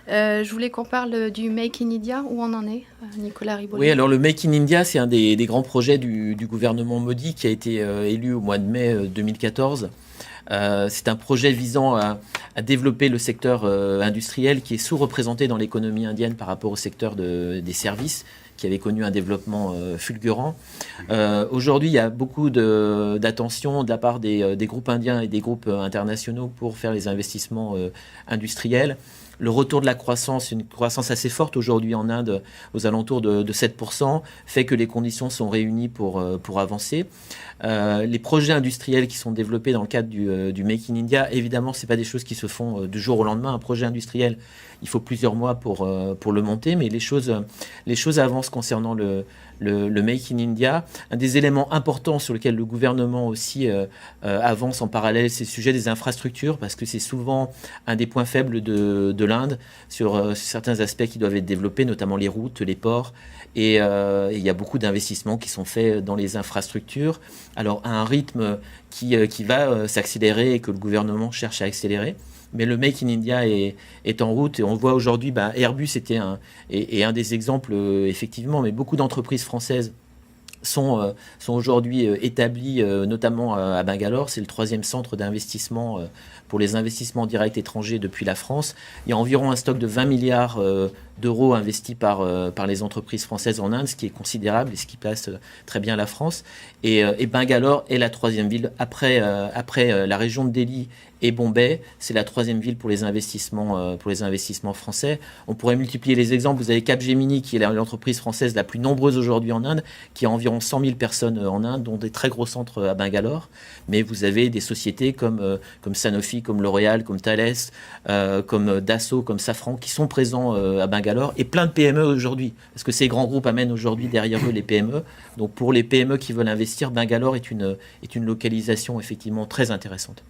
Je voulais qu'on parle du Make in India. Où on en est, Nicolas Oui, Ribollet? alors le Make in India, c'est un des grands projets du gouvernement Modi qui a été élu au mois de mai 2014. C'est un projet visant à développer le secteur industriel qui est sous-représenté dans l'économie indienne par rapport au secteur des services qui avait connu un développement fulgurant. Aujourd'hui, il y a beaucoup d'attention de la part des groupes indiens et des groupes internationaux pour faire les investissements industriels. Le retour de la croissance, une croissance assez forte aujourd'hui en Inde, aux alentours de 7%, fait que les conditions sont réunies pour avancer. Les projets industriels qui sont développés dans le cadre du Make in India, évidemment, ce n'est pas des choses qui se font du jour au lendemain. Un projet industriel, il faut plusieurs mois pour le monter, mais les choses avancent concernant le Make in India. Un des éléments importants sur lesquels le gouvernement aussi avance en parallèle, c'est le sujet des infrastructures, parce que c'est souvent un des points faibles de l'Inde sur certains aspects qui doivent être développés, notamment les routes, les ports. Et il y a beaucoup d'investissements qui sont faits dans les infrastructures. Alors, à un rythme qui va s'accélérer et que le gouvernement cherche à accélérer. Mais le Make in India est en route et on voit aujourd'hui, Airbus était un des exemples, effectivement, mais beaucoup d'entreprises françaises sont aujourd'hui établies, notamment à Bangalore. C'est le troisième centre d'investissement pour les investissements directs étrangers depuis la France. Il y a environ un stock de 20 milliards d'euros investis par les entreprises françaises en Inde, ce qui est considérable et ce qui place très bien la France. Et Bangalore est la troisième ville après la région de Delhi et Bombay. C'est la troisième ville pour les investissements français. On pourrait multiplier les exemples. Vous avez Capgemini, qui est l'entreprise française la plus nombreuse aujourd'hui en Inde, qui a environ 100 000 personnes en Inde, dont des très gros centres à Bangalore. Mais vous avez des sociétés comme Sanofi, comme L'Oréal, comme Thales, comme Dassault, comme Safran, qui sont présents à Bangalore, et plein de PME aujourd'hui, parce que ces grands groupes amènent aujourd'hui derrière eux les PME. Donc pour les PME qui veulent investir, Bangalore est une localisation effectivement très intéressante.